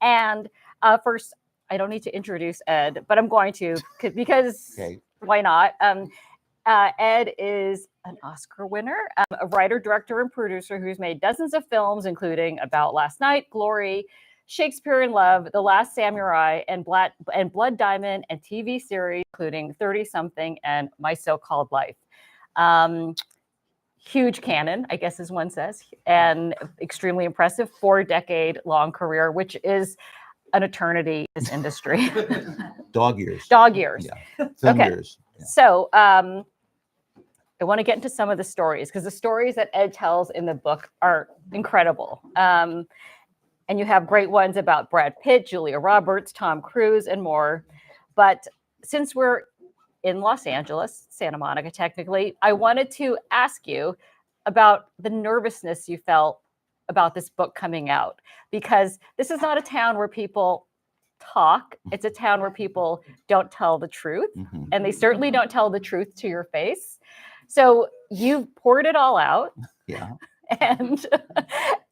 And first, I don't need to introduce Ed, but I'm going to because why not? Ed is an Oscar winner, a writer, director, and producer who's made dozens of films, including About Last Night, Glory, Shakespeare in Love, The Last Samurai, and Blood Diamond, and TV series, including 30-something and My So-Called Life. Huge canon, I guess as one says, and extremely impressive 4-decade-long career, which is an eternity in this industry. Dog years. Yeah. Film years. Yeah. So I want to get into some of the stories because the stories that Ed tells in the book are incredible. And you have great ones about Brad Pitt, Julia Roberts, Tom Cruise, and more. But since we're in Los Angeles, Santa Monica, technically, I wanted to ask you about the nervousness you felt about this book coming out, because this is not a town where people talk. It's a town where people don't tell the truth, and they certainly don't tell the truth to your face. So you've poured it all out. Yeah.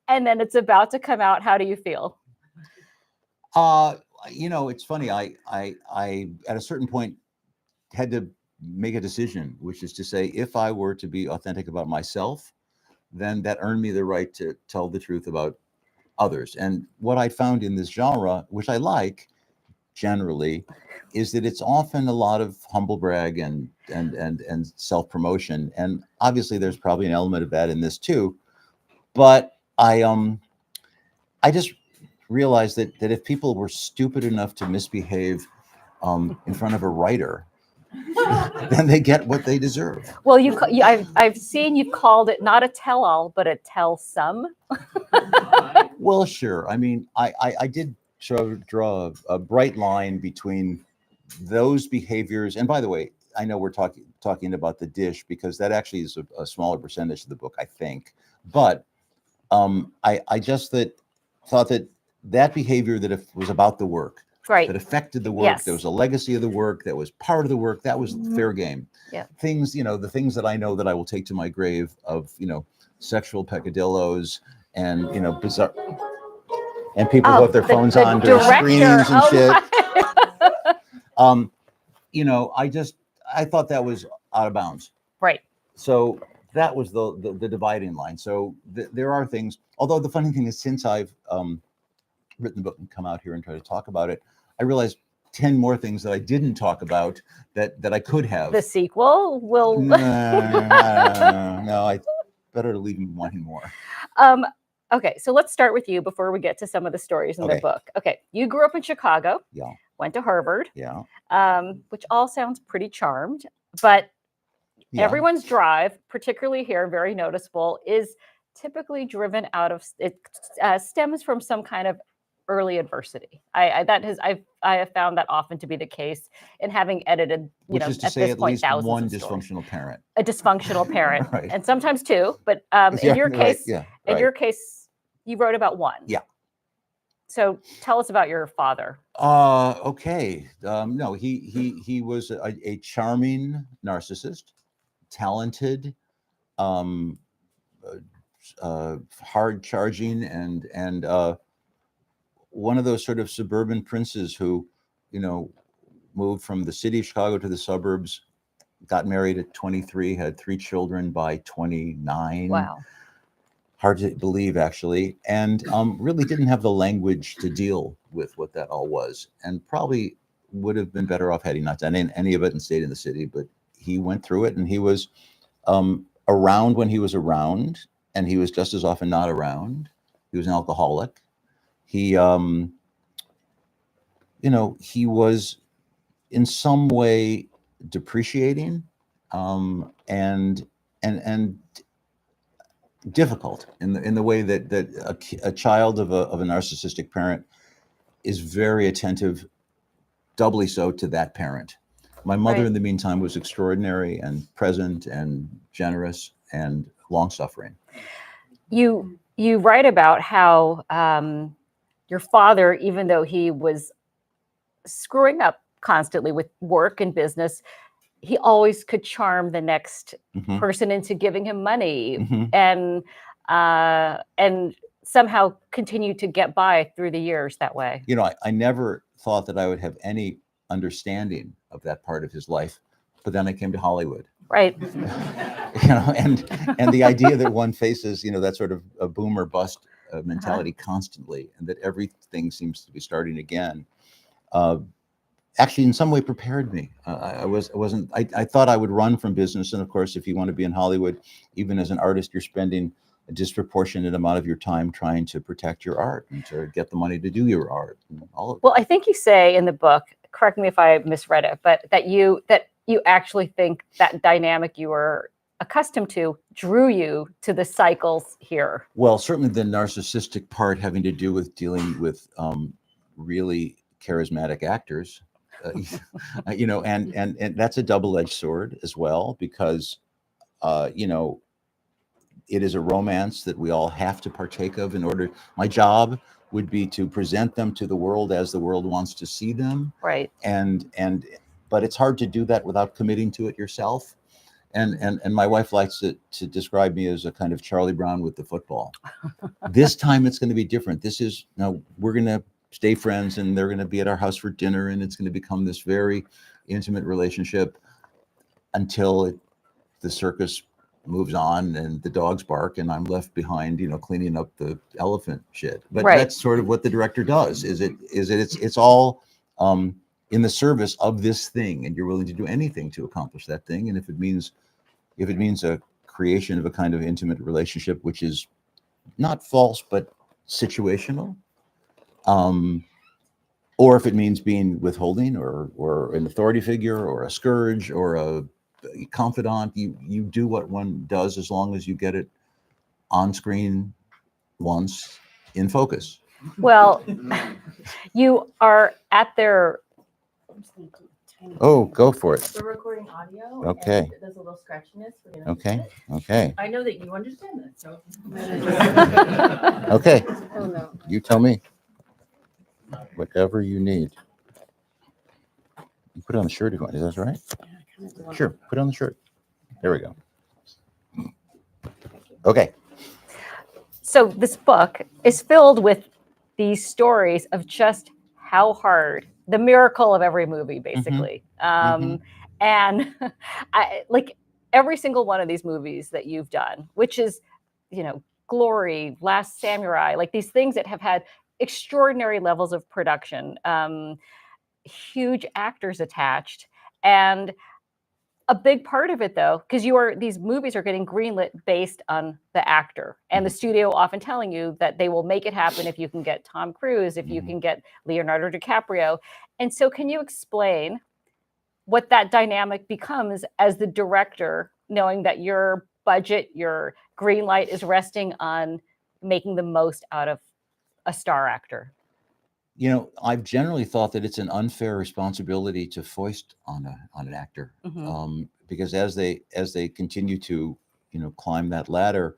And then it's about to come out. How do you feel? It's funny. I at a certain point had to make a decision, which is to say, if I were to be authentic about myself, then that earned me the right to tell the truth about others. And what I found in this genre, which I like generally, is that it's often a lot of humble brag and self-promotion. And obviously there's probably an element of that in this too. But I just realized that if people were stupid enough to misbehave in front of a writer, then they get what they deserve. Well, I've seen you called it not a tell-all, but a tell-some. Well, sure. I mean, I did draw a bright line between those behaviors. And by the way, I know we're talking about the dish because that actually is a smaller percentage of the book, I think. But I just thought that behavior that was about the work, right, that affected the work, yes, there was a legacy of the work, that was part of the work, that was fair game. Yeah. Things, the things that I know that I will take to my grave of, sexual peccadillos and, bizarre, and people who have their phones on during screens and shit. I thought that was out of bounds. Right. So that was the dividing line. So there are things, although the funny thing is, since I've written the book and come out here and try to talk about it, I realized 10 more things that I didn't talk about that I could have. The sequel will... No, I better leave them wanting more. Okay, so let's start with you before we get to some of the stories in the book. Okay, you grew up in Chicago. Yeah. Went to Harvard. Yeah. Which all sounds pretty charmed, but everyone's drive, particularly here, very noticeable, is typically driven out of, it stems from some kind of early adversity. I have found that often to be the case in having edited, Which is to say at least one dysfunctional parent. A dysfunctional parent, Right. And sometimes two. But in your case, your case, you wrote about one. Yeah. So tell us about your father. Okay. No, he was a charming narcissist, talented, hard charging, and one of those sort of suburban princes who, moved from the city of Chicago to the suburbs, got married at 23, had 3 children by 29. Wow. Hard to believe, actually, and really didn't have the language to deal with what that all was, and probably would have been better off had he not done any of it and stayed in the city. But he went through it, and he was around when he was around, and he was just as often not around. He was an alcoholic. He, he was in some way depreciating, and difficult in the way that a child of a narcissistic parent is very attentive, doubly so to that parent. My mother, in the meantime, was extraordinary and present and generous and long-suffering. You write about how your father, even though he was screwing up constantly with work and business, he always could charm the next person into giving him money. And somehow continued to get by through the years that way. You know, I never thought that I would have any understanding of that part of his life, but then I came to Hollywood. Right. You know, and the idea that one faces, you know, that sort of a boom or bust mentality constantly, and that everything seems to be starting again, actually in some way prepared me. I thought I would run from business, and of course, if you want to be in Hollywood, even as an artist, you're spending a disproportionate amount of your time trying to protect your art and to get the money to do your art and all of Well, I think you say in the book, correct me if I misread it, but that you actually think that dynamic you were accustomed to drew you to the cycles here. Well, certainly the narcissistic part having to do with dealing with really charismatic actors, you know, and that's a double-edged sword as well, because you know, it is a romance that we all have to partake of in order. My job would be to present them to the world as the world wants to see them. Right. But it's hard to do that without committing to it yourself. And my wife likes to describe me as a kind of Charlie Brown with the football. This time it's going to be different. Now we're going to stay friends, and they're going to be at our house for dinner, and it's going to become this very intimate relationship until the circus moves on and the dogs bark and I'm left behind, you know, cleaning up the elephant shit. But that's sort of what the director does. It's all in the service of this thing, and you're willing to do anything to accomplish that thing. And if it means a creation of a kind of intimate relationship, which is not false but situational, or if it means being withholding or an authority figure or a scourge or a confidant, you do what one does as long as you get it on screen once in focus. Well, you are at their... Oh, go for it. We're recording audio. Okay. And there's a little scratchiness. We're gonna Okay. fix it. Okay. I know that you understand this, so. Okay. Oh, no. You tell me. Whatever you need. You put it on the shirt if you want. Is that right? Sure. Put it on the shirt. There we go. Okay. So this book is filled with these stories of just how hard, the miracle of every movie, basically. And I like every single one of these movies that you've done, which is, you know, Glory, Last Samurai, like these things that have had extraordinary levels of production, huge actors attached. And a big part of it, though, because these movies are getting greenlit based on the actor, and the studio often telling you that they will make it happen if you can get Tom Cruise, if you can get Leonardo DiCaprio. And so can you explain what that dynamic becomes as the director, knowing that your budget, your green light is resting on making the most out of a star actor? You know, I've generally thought that it's an unfair responsibility to foist on an actor, because as they continue to, you know, climb that ladder,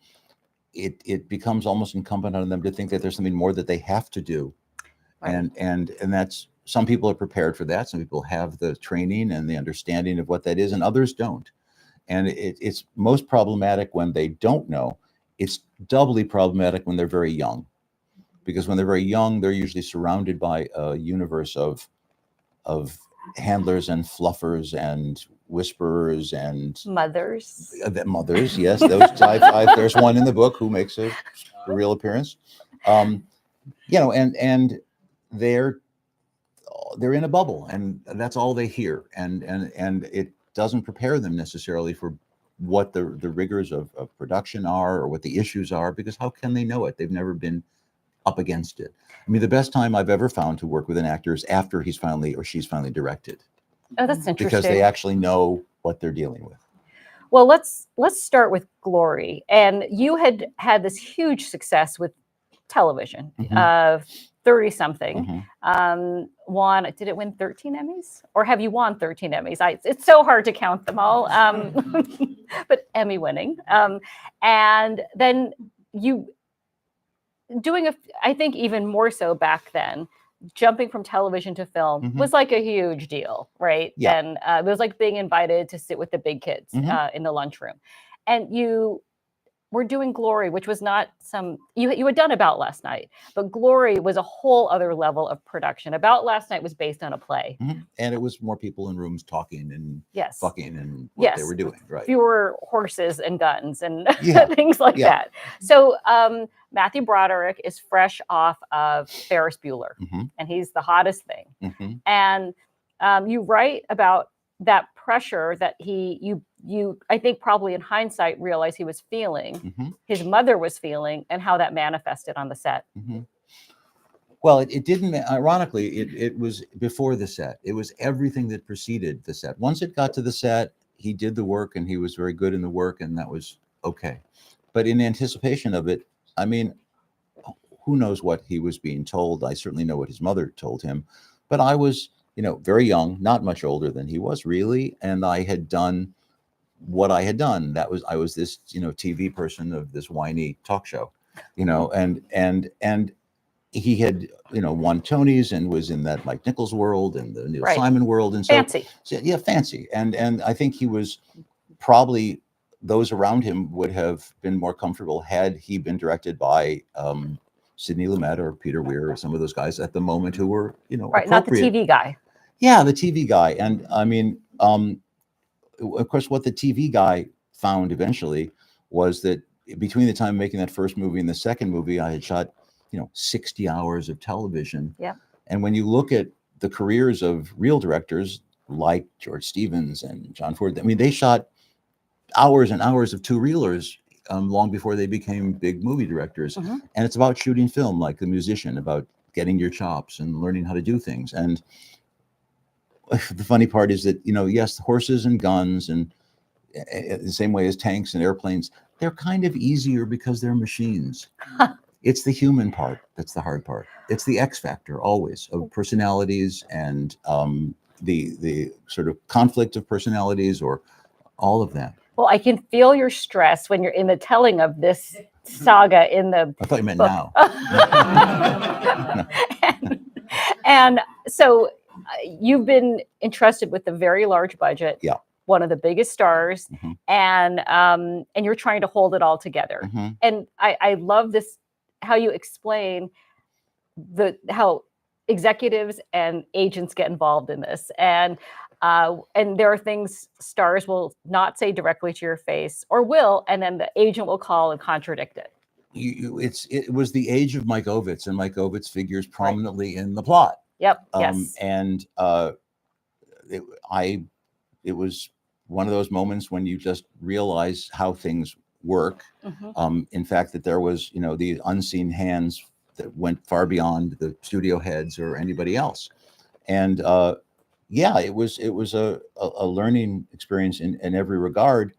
it becomes almost incumbent on them to think that there's something more that they have to do, and that's, some people are prepared for that. Some people have the training and the understanding of what that is, and others don't. And it's most problematic when they don't know. It's doubly problematic when they're very young. Because when they're very young, they're usually surrounded by a universe of handlers and fluffers and whisperers and Mothers. Mothers, yes. Those there's one in the book who makes a real appearance. You know, and they're in a bubble, and that's all they hear, and it doesn't prepare them necessarily for what the rigors of production are or what the issues are, because how can they know it? They've never been up against it. I mean, the best time I've ever found to work with an actor is after he's finally or she's finally directed. Oh, that's interesting. Because they actually know what they're dealing with. Well, let's start with Glory. And you had this huge success with television, 30-something. Did it win 13 Emmys? Or have you won 13 Emmys? It's so hard to count them all, but Emmy winning. And then you doing I think even more so back then, jumping from television to film was like a huge deal, right? Yeah. And it was like being invited to sit with the big kids in the lunchroom. And you we're doing Glory, which was not you had done About Last Night, but Glory was a whole other level of production. About Last Night was based on a play. Mhm. And it was more people in rooms talking and Yes. fucking and what they were doing, right? Fewer horses and guns and Yeah. things like Yeah. that. So Matthew Broderick is fresh off of Ferris Bueller, Mhm. and he's the hottest thing. Mhm. And you write about that pressure that you I think probably in hindsight realized he was feeling, Mhm. his mother was feeling, and how that manifested on the set. Mhm. Well, it didn't, ironically, it was before the set. It was everything that preceded the set. Once it got to the set, he did the work and he was very good in the work, and that was okay. But in anticipation of it, I mean, who knows what he was being told? I certainly know what his mother told him, but I was, very young, not much older than he was really, and I had done what I had done. I was this, TV person of this whiny talk show, and he had, won Tonys and was in that Mike Nichols world and the Neil Right. Simon world, and Fancy. yeah, fancy, and I think he was probably, those around him would have been more comfortable had he been directed by Sidney Lumet or Peter Weir or some of those guys at the moment who were, Right, not the appropriate. TV guy. Yeah, the TV guy. And I mean, of course, what the TV guy found eventually was that between the time of making that first movie and the second movie, I had shot, 60 hours of television. Yeah. And when you look at the careers of real directors like George Stevens and John Ford, I mean, they shot hours and hours of two-reelers long before they became big movie directors. Mhm. And it's about shooting film like The Musician, about getting your chops and learning how to do things. And the funny part is that, yes, horses and guns and the same way as tanks and airplanes, they're kind of easier because they're machines. It's the human part that's the hard part. It's the X factor always of personalities and the sort of conflict of personalities or all of that. Well, I can feel your stress when you're in the telling of this saga in the I thought you meant book. now. and so you've been entrusted with a very large budget. Yeah. One of the biggest stars, Mhm. and you're trying to hold it all together. Mhm. And I love this, how you explain how executives and agents get involved in this, and there are things stars will not say directly to your face or will, and then the agent will call and contradict it. It was the age of Mike Ovitz, and Mike Ovitz figures prominently in the plot. Yep. Yes. And it was one of those moments when you just realize how things work. Mhm. In fact, that there was, the unseen hands that went far beyond the studio heads or anybody else. And yeah, it was a learning experience in every regard.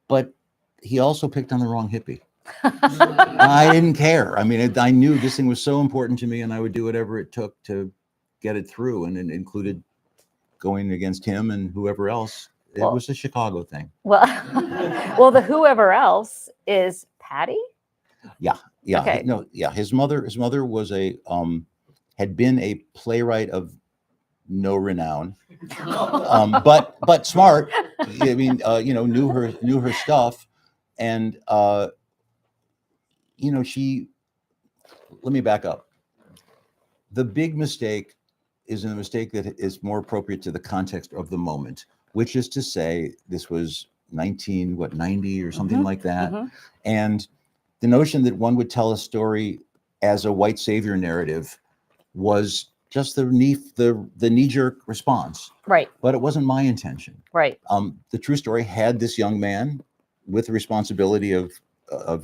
But he also picked on the wrong hippie. I didn't care. I mean, I knew this thing was so important to me, and I would do whatever it took to get it through, and it included going against him and whoever else. It was a Chicago thing. Well, the whoever else is Patty. Yeah. Okay. No, yeah. His mother was had been a playwright of no renown, but smart. I mean, knew her stuff, and let me back up. The big mistake is a mistake that is more appropriate to the context of the moment, which is to say, this was 90 or something like that, and the notion that one would tell a story as a white savior narrative was just the knee-jerk response. Right. But it wasn't my intention. Right. The true story had this young man with the responsibility of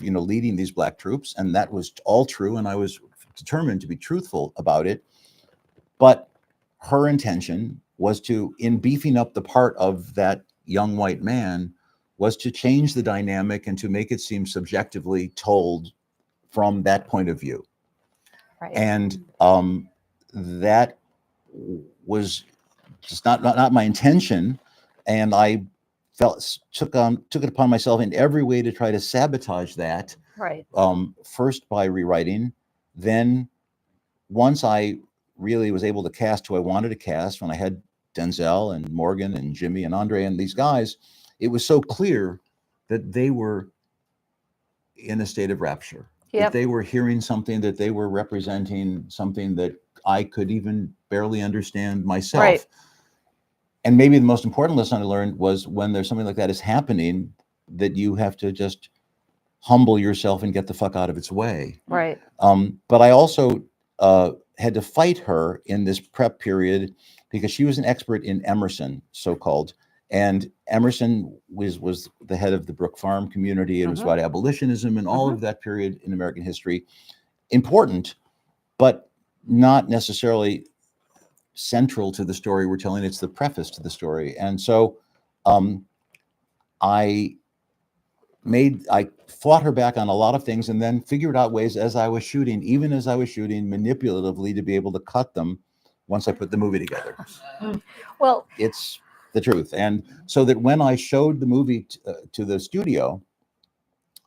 leading these black troops, and that was all true, and I was determined to be truthful about it. But her intention was to, in beefing up the part of that young white man, was to change the dynamic and to make it seem subjectively told from that point of view. Right. And that was just not my intention, and I took it upon myself in every way to try to sabotage that. Right. First by rewriting, then once I really was able to cast who I wanted to cast, when I had Denzel and Morgan and Jimmy and Andre and these guys, it was so clear that they were in a state of rapture. Yep. If they were hearing something that they were representing, something that I could even barely understand myself. Right. And maybe the most important lesson I learned was when there's something like that is happening, that you have to just humble yourself and get the fuck out of its way. Right. But I also had to fight her in this prep period because she was an expert in Emerson, so-called. And Emerson was the head of the Brook Farm community. It was about abolitionism and all of that period in American history. Important, but not necessarily central to the story we're telling. It's the preface to the story. And so I fought her back on a lot of things and then figured out ways as I was shooting, even as I was shooting manipulatively, to be able to cut them once I put the movie together. Well, It's the truth. And so that when I showed the movie to the studio,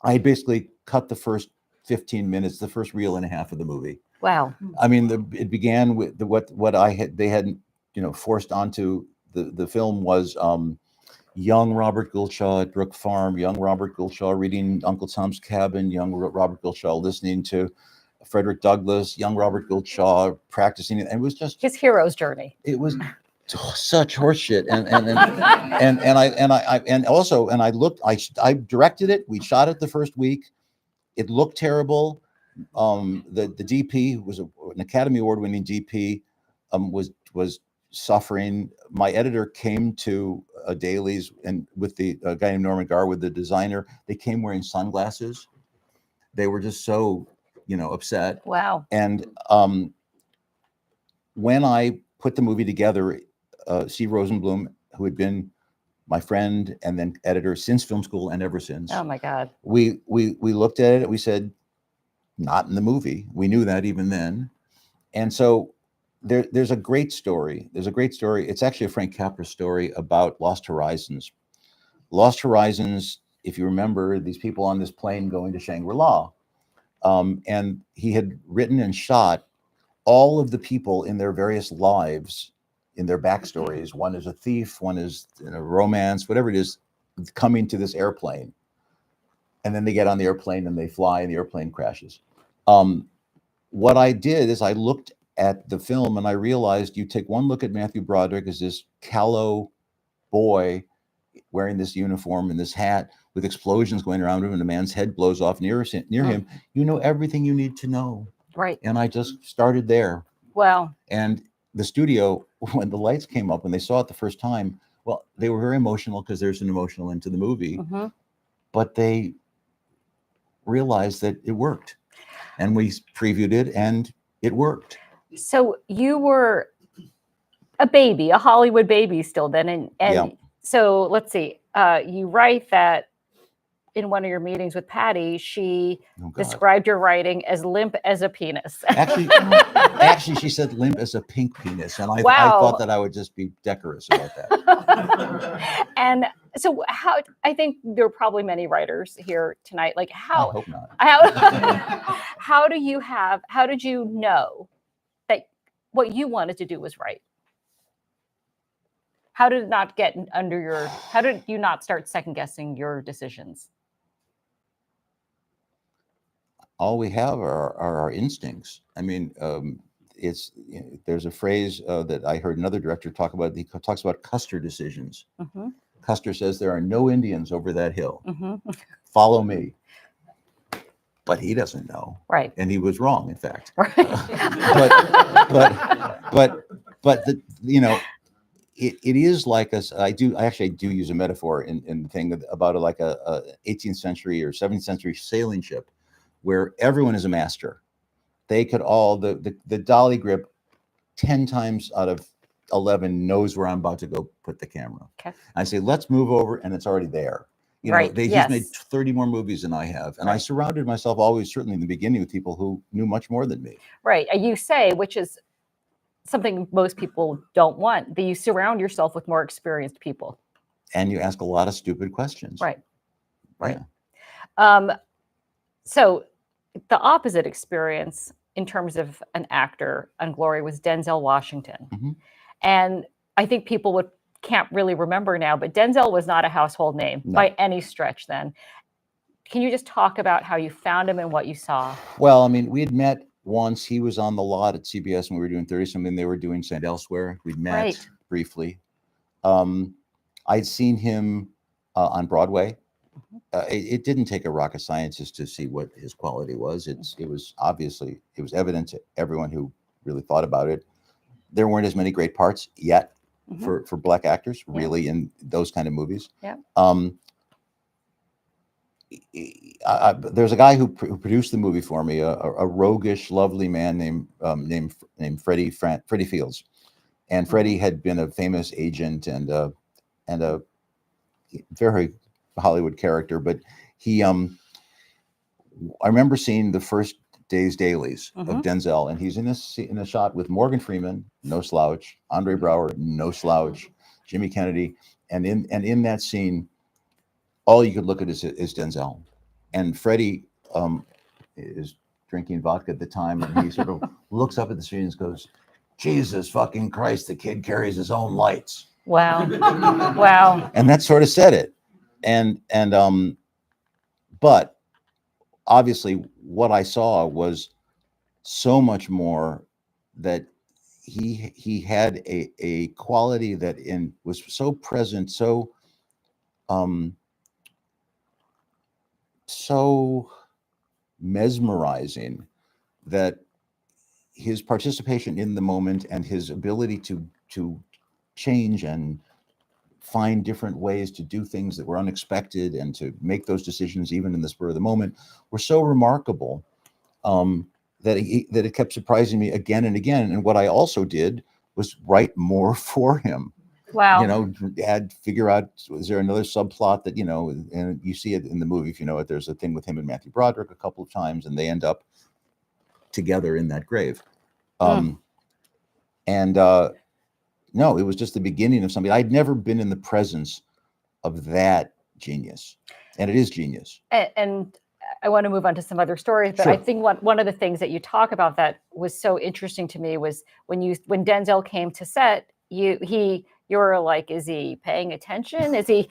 I basically cut the first 15 minutes, the first reel and a half of the movie. wow. I mean, it began with they hadn't, forced onto the film was young Robert Gouldshaw at Brook Farm, young Robert Gouldshaw reading Uncle Tom's Cabin, young Robert Gouldshaw listening to Frederick Douglass, young Robert Gouldshaw practicing it. And it was just His hero's journey. it was such horseshit. I directed it. We shot it the first week. It looked terrible. The DP, who was an Academy Award winning DP, was suffering. My editor came to dailies, and with the guy named Norman Garwood, the designer, they came wearing sunglasses. They were just so, upset. Wow. And when I put the movie together, Steve Rosenblum, who had been my friend and then editor since film school and ever since, Oh my God. we looked at it. We said, not in the movie. We knew that even then. And so there's a great story. It's actually a Frank Capra story about Lost Horizons. Lost Horizons, if you remember, these people on this plane going to Shangri-La. And he had written and shot all of the people in their various lives, in their backstories. One is a thief, one is in a romance, whatever it is, coming to this airplane. And then they get on the airplane and they fly and the airplane crashes. What I did is I looked at the film and I realized you take one look at Matthew Broderick as this callow boy wearing this uniform and this hat with explosions going around him and a man's head blows off near him. You know everything you need to know. Right. And I just started there. Wow. And the studio, when the lights came up and they saw it the first time, well, they were very emotional because there's an emotional end to the movie, but they realized that it worked. And we previewed it and it worked. So you were a baby, a Hollywood baby still then. And Yeah. So let's see, you write that in one of your meetings with Patty, she Oh, God. described your writing as limp as a penis. Actually, she said limp as a pink penis. And I thought that I would just be decorous about that. And so I think there are probably many writers here tonight. Like I how hope not. how did you know that what you wanted to do was right? How did you not start second guessing your decisions? All we have are our instincts. I mean, there's a phrase that I heard another director talk about. He talks about Custer decisions. Custer says there are no Indians over that hill. Follow me. But he doesn't know. Right. And he was wrong, in fact. Right. It is like I actually do use a metaphor in the thing about like a 18th century or 17th century sailing ship where everyone is a master. They could all, the dolly grip 10 times out of 11 knows where I'm about to go put the camera. Okay. I say, let's move over, and it's already there. Right. He's made 30 more movies than I have. And I surrounded myself always, certainly in the beginning, with people who knew much more than me. Right. You say, which is something most people don't want, that you surround yourself with more experienced people. And you ask a lot of stupid questions. Right. Yeah. So the opposite experience in terms of an actor on Glory was Denzel Washington. And I think people can't really remember now, but Denzel was not a household name by any stretch then. can you just talk about how you found him and what you saw? Well, I mean, we had met once. He was on the lot at CBS when we were doing 30-something. They were doing St. Elsewhere. We'd met Right. briefly. I'd seen him on Broadway. It didn't take a rocket scientist to see what his quality was. It was evident to everyone who really thought about it. There weren't as many great parts yet for Black actors, really, in those kind of movies. Yeah. There's a guy who produced the movie for me, a roguish, lovely man named Freddie Fields, and Freddie had been a famous agent and a very Hollywood character. But he, I remember seeing the first day's dailies of Denzel, and he's in a shot with Morgan Freeman, no slouch, Andre Braugher, no slouch, Jimmy Kennedy, and in that scene, all you could look at is Denzel, and Freddie is drinking vodka at the time, and he sort of looks up at the screen and goes, "Jesus fucking Christ, the kid carries his own lights." Wow. Wow. And that sort of said it. And but obviously what I saw was so much more, that he had a quality that was so present, so mesmerizing, that his participation in the moment and his ability to change and find different ways to do things that were unexpected and to make those decisions even in the spur of the moment were so remarkable, that it kept surprising me again and again. And what I also did was write more for him. Wow. You know, figure out, is there another subplot that, and you see it in the movie, if you know it, there's a thing with him and Matthew Broderick a couple of times, and they end up together in that grave. No, it was just the beginning of something. I'd never been in the presence of that genius, and it is genius. And I want to move on to some other stories, but Sure. I think one of the things that you talk about that was so interesting to me was when Denzel came to set, you were like, is he paying attention? Is he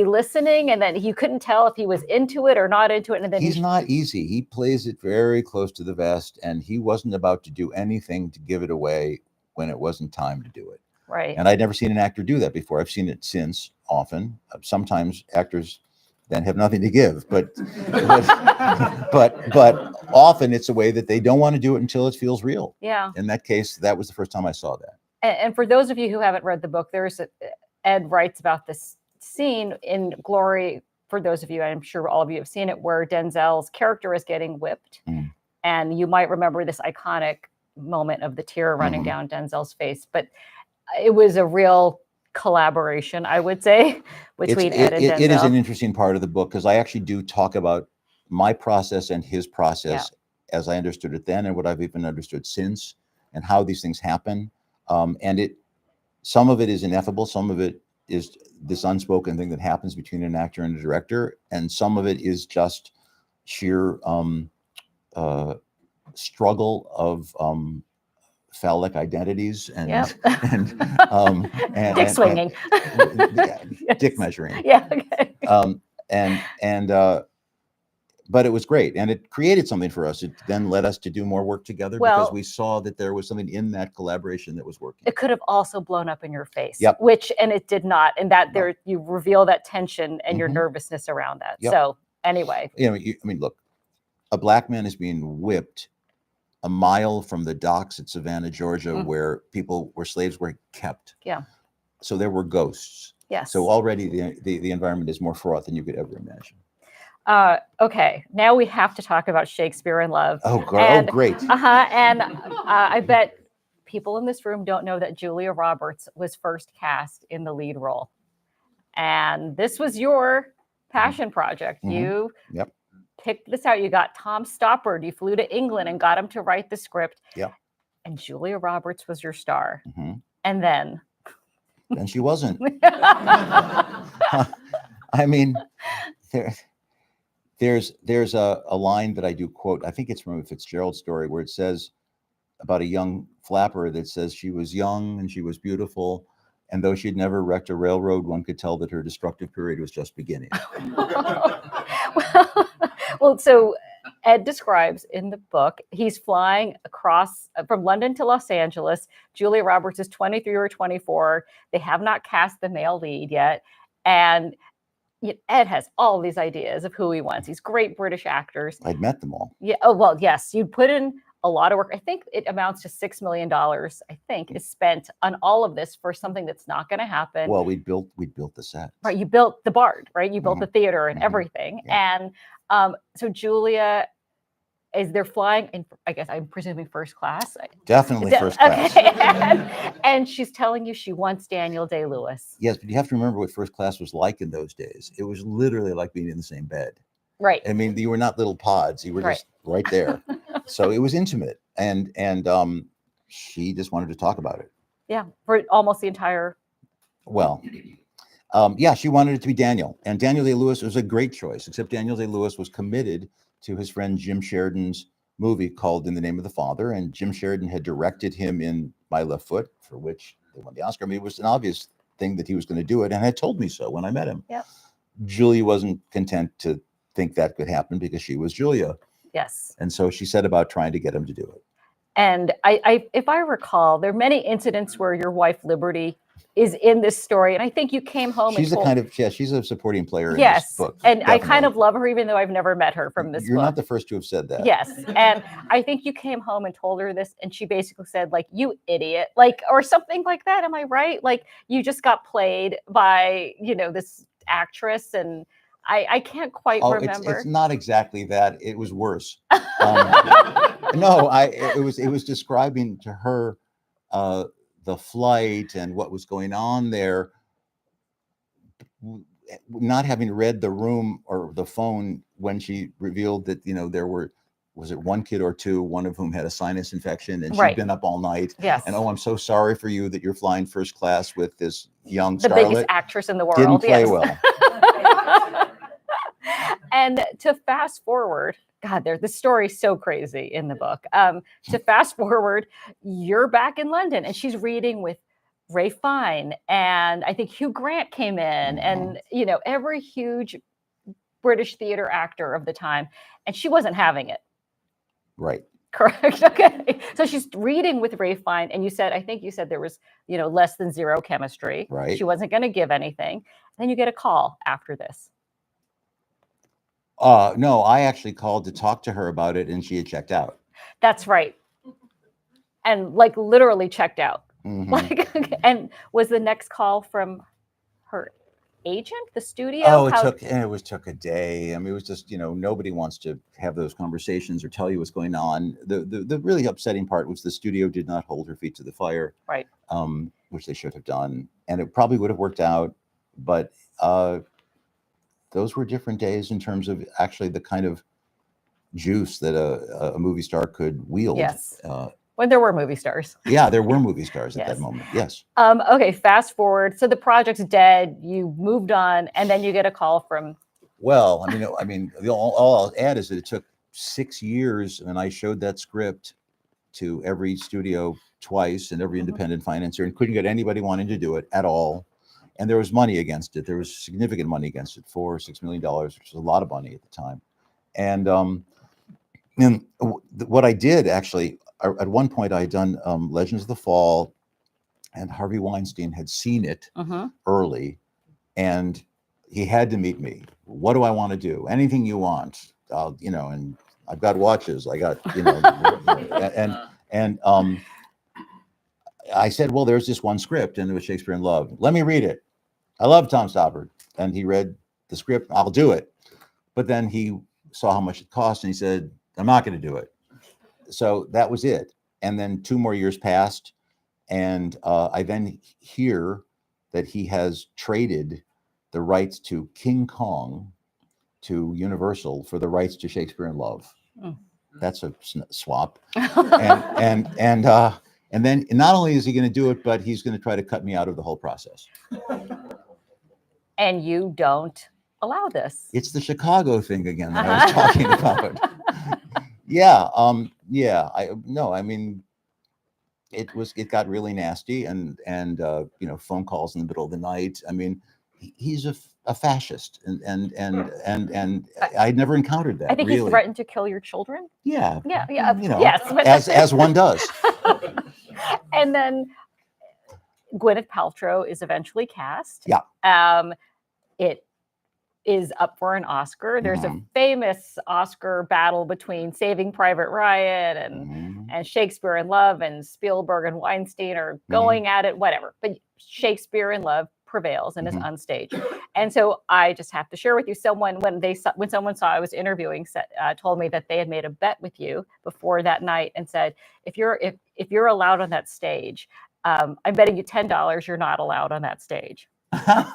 listening? And then you couldn't tell if he was into it or not into it. And then he's not easy. He plays it very close to the vest, and he wasn't about to do anything to give it away when it wasn't time to do it. Right. And I'd never seen an actor do that before. I've seen it since, often. Sometimes actors then have nothing to give, but often it's a way that they don't want to do it until it feels real. Yeah. In that case, that was the first time I saw that. And for those of you who haven't read the book, Ed writes about this scene in Glory. For those of you, I'm sure all of you have seen it, where Denzel's character is getting whipped. And you might remember this iconic moment of the tear running down Denzel's face. But it was a real collaboration, I would say, between Ed and Denzel. It is an interesting part of the book, because I actually do talk about my process and his process as I understood it then, and what I've even understood since, and how these things happen. And some of it is ineffable. Some of it is this unspoken thing that happens between an actor and a director. And some of it is just sheer struggle of phallic identities and dick swinging, dick measuring. Yeah. Okay. But it was great, and it created something for us. It then led us to do more work together, because we saw that there was something in that collaboration that was working. It could have also blown up in your face, Yep. and it did not. And that you reveal that tension and your nervousness around that. Yep. So anyway, look, a black man is being whipped a mile from the docks at Savannah, Georgia, where slaves were kept. Yeah. So there were ghosts. Yes. So already the environment is more fraught than you could ever imagine. Okay, now we have to talk about Shakespeare in Love. Oh, great. And I bet people in this room don't know that Julia Roberts was first cast in the lead role. And this was your passion project. You picked this out. You got Tom Stoppard. You flew to England and got him to write the script. Yeah. And Julia Roberts was your star. And then she wasn't. There's a line that I do quote. I think it's from a Fitzgerald story, where it says about a young flapper that says she was young and she was beautiful, and though she'd never wrecked a railroad, one could tell that her destructive period was just beginning. Well, Well, so Ed describes in the book, he's flying across from London to Los Angeles. Julia Roberts is 23 or 24. They have not cast the male lead yet. And Ed has all these ideas of who he wants. These great British actors. I'd met them all. Yeah. Oh, well, yes. You put in a lot of work. I think it amounts to $6 million, I think, is spent on all of this for something that's not going to happen. Well, we built the set. Right. You built the Bard, right? You built the theater and everything. Yeah. And so Julia, they're flying in, I guess I'm presuming first class. Definitely first class. Okay. And she's telling you she wants Daniel Day-Lewis. Yes, but you have to remember what first class was like in those days. It was literally like being in the same bed. Right. I mean, you were not little pods. You were just right there. So it was intimate. And she just wanted to talk about it. Yeah. For almost the entire. Well, yeah, she wanted it to be Daniel. And Daniel Day-Lewis was a great choice, except Daniel Day-Lewis was committed to his friend Jim Sheridan's movie called In the Name of the Father. And Jim Sheridan had directed him in My Left Foot, for which they won the Oscar. I mean, it was an obvious thing that he was going to do it, and had told me so when I met him. Yep. Julie wasn't content to think that could happen because she was Julia. Yes. And so she set about trying to get him to do it. And I if I recall, there are many incidents where your wife Liberty is in this story, and I think you came home. She's and she's a supporting player in yes, this book. and Definitely. I kind of love her, even though I've never met her from this You're book. not the first to have said that. Yes, and I think you came home and told her this, and she basically said, like, "You idiot," like, or something like that. Am I right? Like, you just got played by, this actress, and I can't quite remember. It's not exactly that. It was worse. No, it was describing to her the flight and what was going on there, not having read the room or the phone when she revealed that, there was it one kid or two, one of whom had a sinus infection, and she'd been up all night. Yes. And, I'm so sorry for you that you're flying first class with this young the starlet. biggest actress in the world. Didn't play yes. well. And to fast forward, God, the story's so crazy in the book. To fast forward, you're back in London, and she's reading with Ray Fine, and I think Hugh Grant came in, and every huge British theater actor of the time, and she wasn't having it. Right. Correct. Okay. So she's reading with Ray Fine, and I think you said there was, less than zero chemistry. Right. She wasn't going to give anything. Then you get a call after this. No, I actually called to talk to her about it, and she had checked out. That's right. And literally checked out. Mm-hmm. And was the next call from her agent, the studio? Oh, it took a day. I mean, it was just, nobody wants to have those conversations or tell you what's going on. The really upsetting part was the studio did not hold her feet to the fire. Right. Which they should have done. And it probably would have worked out, but those were different days in terms of actually the kind of juice that a movie star could wield. Yes. When there were movie stars. Yeah, there were movie stars at Yes. that moment. Yes. Okay, fast forward. So the project's dead. You moved on, and then you get a call from. Well, all I'll add is that it took 6 years, and I showed that script to every studio twice and every independent financier, and couldn't get anybody wanting to do it at all. And there was money against it. There was significant money against it, $4 or $6 million, which was a lot of money at the time. And what I did actually, at one point, I had done Legends of the Fall, and Harvey Weinstein had seen it early, and he had to meet me. What do I want to do? Anything you want, and I've got watches. I got, and I said, well, there's this one script, and it was Shakespeare in Love. Let me read it. I love Tom Stoppard. And he read the script. I'll do it. But then he saw how much it cost, and he said, I'm not going to do it. So that was it. And then 2 more years passed, and I then hear that he has traded the rights to King Kong to Universal for the rights to Shakespeare in Love. That's a swap. And then not only is he going to do it, but he's going to try to cut me out of the whole process. And you don't allow this. It's the Chicago thing again that I was talking about. It got really nasty, and phone calls in the middle of the night. I mean, he's a fascist, and I'd never encountered that. I think really. he threatened to kill your children. Yeah. Yeah, yeah, You know, yes. But as one does. and then Gwyneth Paltrow is eventually cast. Yeah. It is up for an Oscar. There's a famous Oscar battle between Saving Private Ryan and Shakespeare in Love, and Spielberg and Weinstein are going at it, whatever. But Shakespeare in Love prevails and is unstaged. And so I just have to share with you, someone when someone saw I was interviewing told me that they had made a bet with you before that night and said, if you're allowed on that stage, I'm betting you $10 you're not allowed on that stage.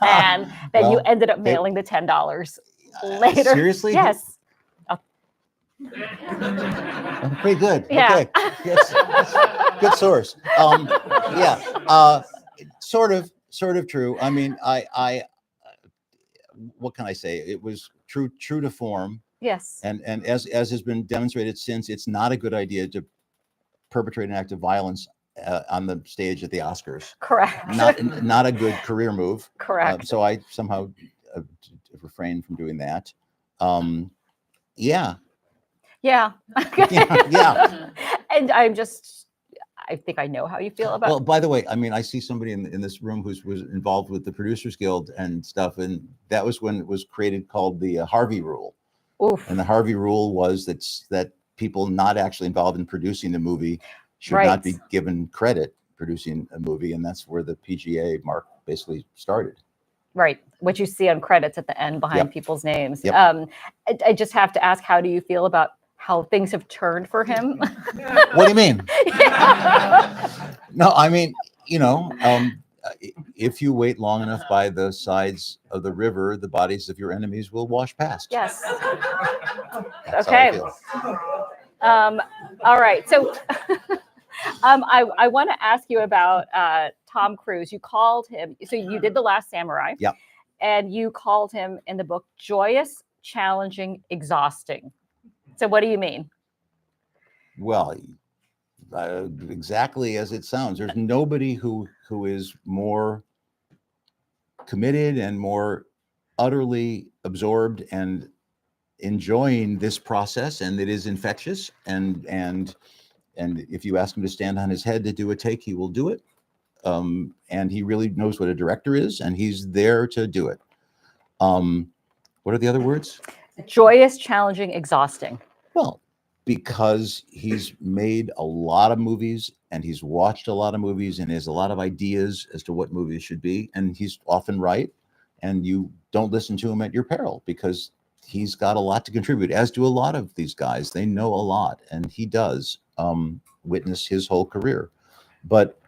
And then you ended up mailing the $10 later. Seriously? Yes. Pretty good. Yeah. Okay. Yes. Good source. Yeah. Sort of true. I mean, I what can I say? It was true to form. Yes. And as has been demonstrated since, it's not a good idea to perpetrate an act of violence on the stage at the Oscars. Correct. Not a good career move. Correct. So I somehow refrained from doing that. Yeah. Yeah. Yeah. And I think I know how you feel about. Well, by the way, I mean, I see somebody in this room was involved with the Producers Guild and stuff, and that was when it was created, called the Harvey Rule. Oof. And the Harvey Rule was that people not actually involved in producing the movie should not be given credit producing a movie, and that's where the PGA mark basically started. Right, what you see on credits at the end behind people's names. Yep. I just have to ask, how do you feel about how things have turned for him? What do you mean? No, I mean, if you wait long enough by the sides of the river, the bodies of your enemies will wash past. Yes. That's how I Okay. feel. All right. So I want to ask you about Tom Cruise. You called him, so you did The Last Samurai. Yeah. And you called him in the book joyous, challenging, exhausting. So what do you mean? Well, exactly as it sounds. There's nobody who is more committed and more utterly absorbed and enjoying this process, and it is infectious. And if you ask him to stand on his head to do a take, he will do it. And he really knows what a director is, and he's there to do it. What are the other words? Joyous, challenging, exhausting. Well, because he's made a lot of movies and he's watched a lot of movies and has a lot of ideas as to what movies should be. And he's often right. And you don't listen to him at your peril, because he's got a lot to contribute, as do a lot of these guys. They know a lot, and he does. Witness his whole career. But,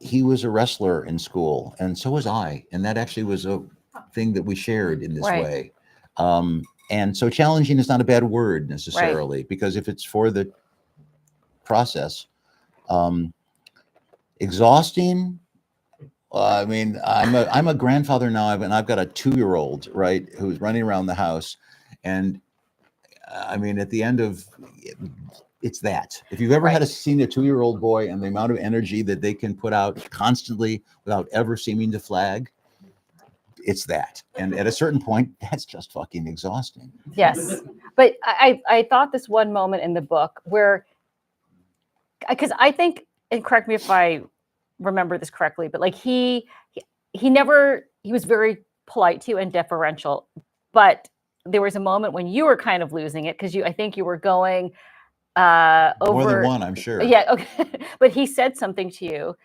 he was a wrestler in school, and so was I. And that actually was a thing that we shared in this way. And so challenging is not a bad word necessarily, because if it's for the process, exhausting. I mean, I'm a grandfather now, and I've got a 2-year-old, right, who's running around the house. And I mean, at the end of it's that. If you've ever seen a 2-year-old boy and the amount of energy that they can put out constantly without ever seeming to flag, it's that. And at a certain point, that's just fucking exhausting. Yes. But I thought this one moment in the book where, because I think, and correct me if I remember this correctly, but like he was very polite to you and deferential, but there was a moment when you were kind of losing it, because I think you were going over more than one, I'm sure. Yeah. Okay. But he said something to you.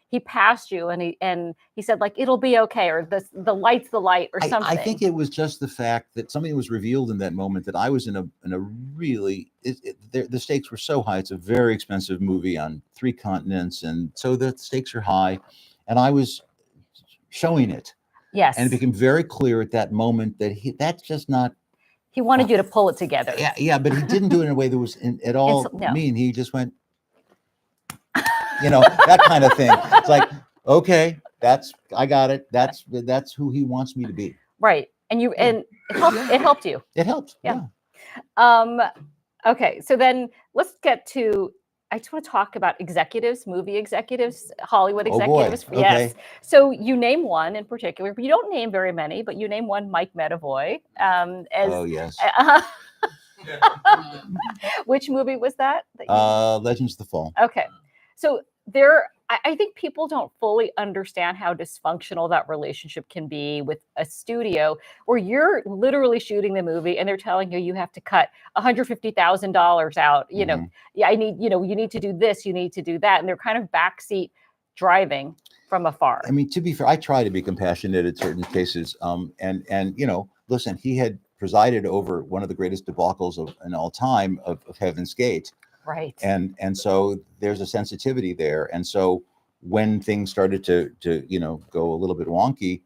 He passed you and he said, like, it'll be okay, or the light's the light, or something. I think it was just the fact that something was revealed in that moment, that I was in a really, the stakes were so high. It's a very expensive movie on 3 continents. And so the stakes are high, and I was showing it. Yes. And it became very clear at that moment that that's just not. He wanted you to pull it together. Yeah, but he didn't do it in a way that was at all mean. He just went, that kind of thing. It's like, okay, I got it. That's who he wants me to be. Right. And it helped you. It helped. Yeah. Okay. So then let's get to I just want to talk about executives, movie executives, Hollywood Oh, boy. executives. Okay. Yes. So you name one in particular, but you don't name very many, but you name one, Mike Medavoy. As Oh, yes. which movie was that? Legends of the Fall. Okay. So I think people don't fully understand how dysfunctional that relationship can be with a studio where you're literally shooting the movie and they're telling you have to cut $150,000 out. You know, yeah, you need to do this, you need to do that. And they're kind of backseat driving from afar. I mean, to be fair, I try to be compassionate in certain cases. And listen, he had presided over one of the greatest debacles in all time of Heaven's Gate. Right. And so there's a sensitivity there. And so when things started to go a little bit wonky,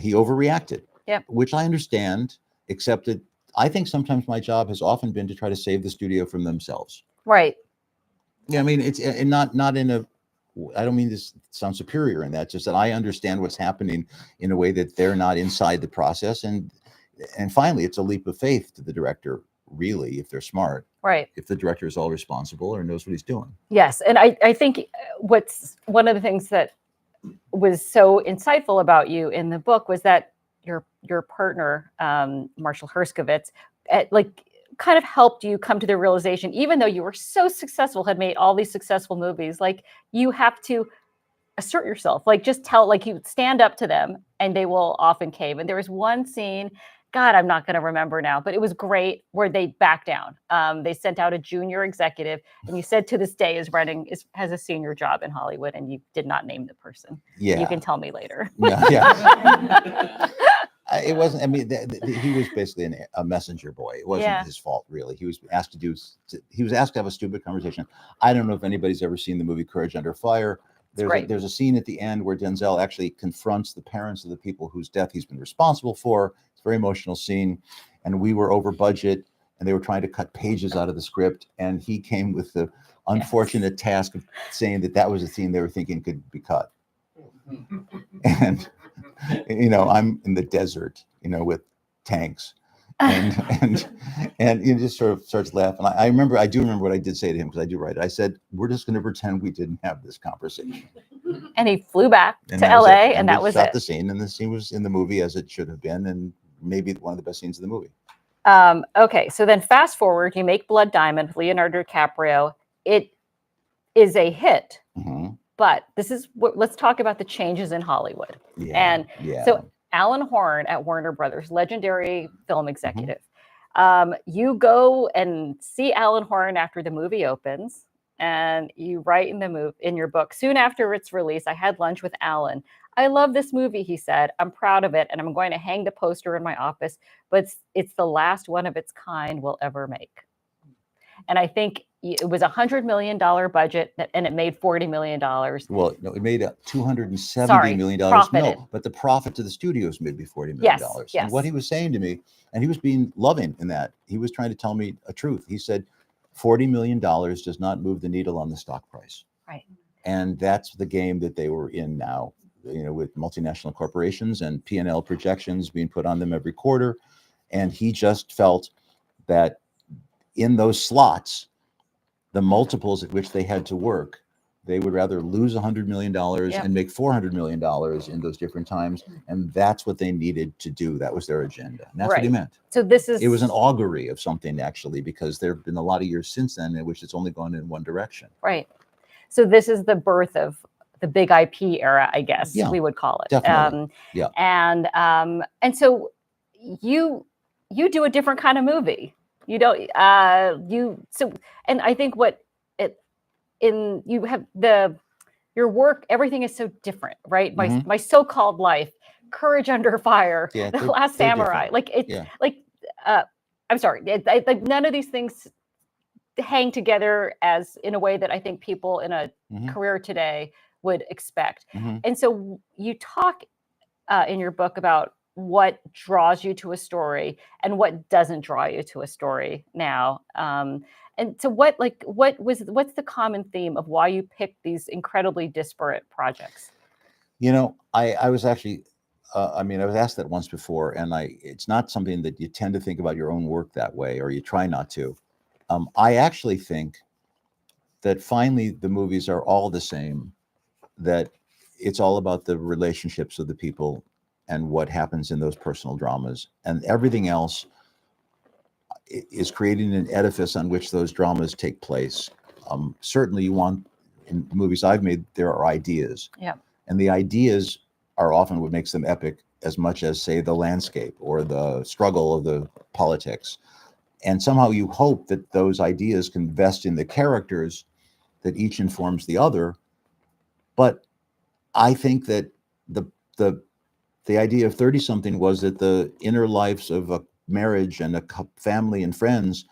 he overreacted. Yeah. Which I understand, except that I think sometimes my job has often been to try to save the studio from themselves. Right. Yeah, I mean, it's not in a, I don't mean this sound superior in that, just that I understand what's happening in a way that they're not inside the process. And finally, it's a leap of faith to the director, really, if they're smart. Right. If the director is all responsible or knows what he's doing. Yes. And I think what's one of the things that was so insightful about you in the book was that your partner, Marshall Herskovitz, kind of helped you come to the realization, even though you were so successful, had made all these successful movies, like you have to assert yourself, like just tell, like you stand up to them and they will often cave. And there was one scene, God, I'm not going to remember now, but it was great, where they backed down. They sent out a junior executive, and you said to this day has a senior job in Hollywood, and you did not name the person. Yeah. You can tell me later. Yeah. It wasn't, I mean, he was basically a messenger boy. It wasn't his fault, really. He was asked to have a stupid conversation. I don't know if anybody's ever seen the movie Courage Under Fire. There's a scene at the end where Denzel actually confronts the parents of the people whose death he's been responsible for. It's a very emotional scene. And we were over budget, and they were trying to cut pages out of the script. And he came with the unfortunate task of saying that was a scene they were thinking could be cut. And, I'm in the desert, with tanks. And he just sort of starts laughing. I do remember what I did say to him, because I do write it. I said, we're just going to pretend we didn't have this conversation. And he flew back to LA, and that was it. Shot the scene, and the scene was in the movie as it should have been, and maybe one of the best scenes of the movie. Okay, so then fast forward, you make Blood Diamond with Leonardo DiCaprio. It is a hit, but let's talk about the changes in Hollywood. So Alan Horn at Warner Brothers, legendary film executive. You go and see Alan Horn after the movie opens, and you write in your book, soon after its release, I had lunch with Alan. I love this movie, he said. I'm proud of it, and I'm going to hang the poster in my office, but it's the last one of its kind we'll ever make. And I think it was $100 million budget, and it made $40 million. Well, no, it made $270 million. Profited. No, but the profit to the studios made $40 million. Yes. And what he was saying to me, and he was being loving in that, he was trying to tell me a truth. He said, $40 million does not move the needle on the stock price. Right. And that's the game that they were in now, with multinational corporations and P&L projections being put on them every quarter. And he just felt that in those slots, the multiples at which they had to work, they would rather lose $100 million and make $400 million in those different times. And that's what they needed to do. That was their agenda. And that's what he meant. So it was an augury of something, actually, because there have been a lot of years since then in which it's only gone in one direction. Right. So this is the birth of the big IP era, I guess we would call it. Definitely. And so you do a different kind of movie. You don't, and I think your work, everything is so different, right? My so-called life, Courage Under Fire, The Last Samurai, I'm sorry, like none of these things hang together as in a way that I think people in a career today would expect. And so you talk in your book about what draws you to a story and what doesn't draw you to a story now. And so what's the common theme of why you picked these incredibly disparate projects? I was actually, I was asked that once before, and it's not something that you tend to think about your own work that way, or you try not to. I actually think that finally the movies are all the same, that it's all about the relationships of the people and what happens in those personal dramas, and everything else is creating an edifice on which those dramas take place. Certainly you want, in the movies I've made, there are ideas. Yeah. And the ideas are often what makes them epic, as much as, say, the landscape or the struggle of the politics. And somehow you hope that those ideas can vest in the characters, that each informs the other. But I think that the idea of 30-something was that the inner lives of a marriage and a family and friends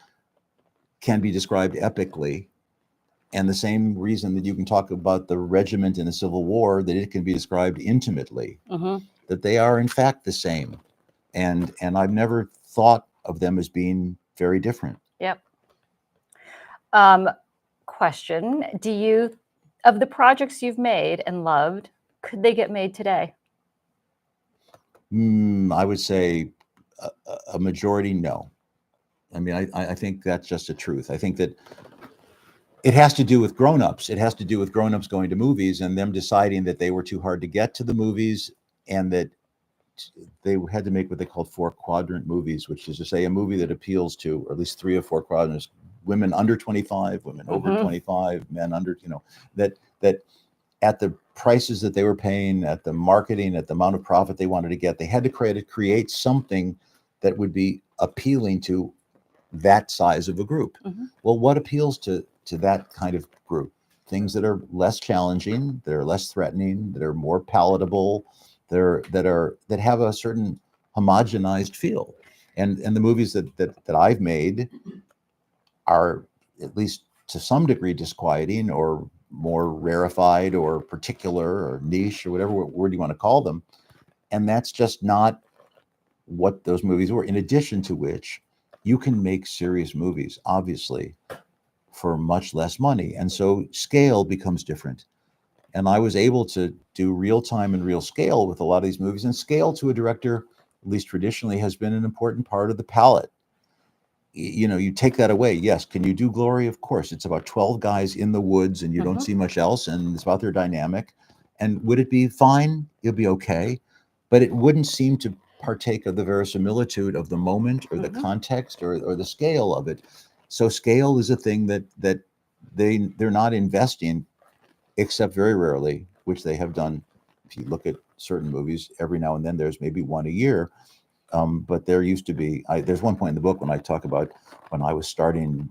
can be described epically. And the same reason that you can talk about the regiment in the Civil War, that it can be described intimately, that they are in fact the same. And I've never thought of them as being very different. Yep. Question. Do you, of the projects you've made and loved, could they get made today? I would say a majority, no. I mean, I think that's just a truth. I think that it has to do with grown-ups. It has to do with grown-ups going to movies and them deciding that they were too hard to get to the movies, and that they had to make what they called 4-quadrant movies, which is to say a movie that appeals to, or at least 3 or 4 quadrants, women under 25, women over 25, men under, that at the prices that they were paying, at the marketing, at the amount of profit they wanted to get, they had to create something that would be appealing to that size of a group. Well, what appeals to that kind of group? Things that are less challenging, that are less threatening, that are more palatable, that have a certain homogenized feel. And the movies that I've made are, at least to some degree, disquieting or more rarefied or particular or niche or whatever word you want to call them. And that's just not what those movies were. In addition to which, you can make serious movies, obviously, for much less money. And so scale becomes different. And I was able to do real time and real scale with a lot of these movies. And scale to a director, at least traditionally, has been an important part of the palette. You take that away. Yes. Can you do Glory? Of course. It's about 12 guys in the woods and you don't see much else. And it's about their dynamic. And would it be fine? It'll be okay. But it wouldn't seem to partake of the verisimilitude of the moment or the context or the scale of it. So scale is a thing that they're not investing, except very rarely, which they have done. If you look at certain movies, every now and then there's maybe one a year. But there used to be, there's one point in the book when I talk about when I was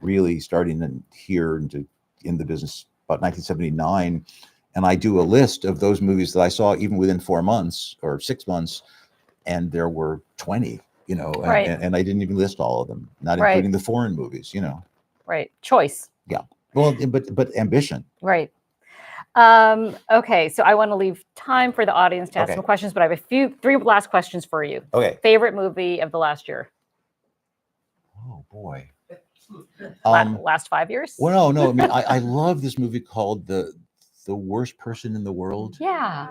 really starting here in the business about 1979, and I do a list of those movies that I saw even within 4 months or 6 months, and there were 20, Right. and I didn't even list all of them, not including the foreign movies, Right. Choice. Yeah. Well, but ambition. Right. Okay. So I want to leave time for the audience to ask some questions, but I have 3 last questions for you. Okay. Favorite movie of the last year? Oh boy. Last 5 years? Well, no. I mean, I love this movie called The Worst Person in the World. Yeah.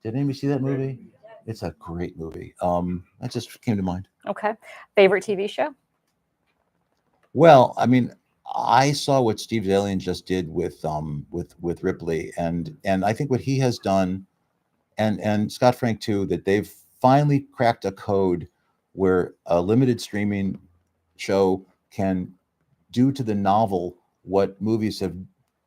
Did anybody see that movie? It's a great movie. That just came to mind. Okay. Favorite TV show? Well, I mean, I saw what Steve Zalian just did with Ripley, and I think what he has done, and Scott Frank too, that they've finally cracked a code where a limited streaming show can do to the novel what movies have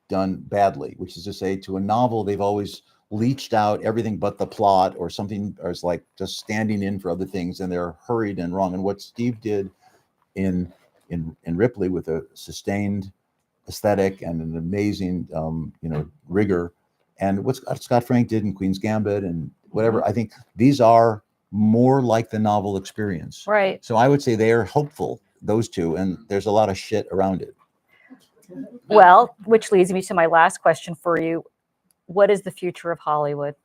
done badly, which is to say, to a novel they've always leached out everything but the plot or something, or it's like just standing in for other things, and they're hurried and wrong. And what Steve did in Ripley, with a sustained aesthetic and an amazing rigor, and what Scott Frank did in Queen's Gambit and whatever, I think these are more like the novel experience. Right. So I would say they are hopeful, those two, and there's a lot of shit around it. Well, which leads me to my last question for you. What is the future of Hollywood?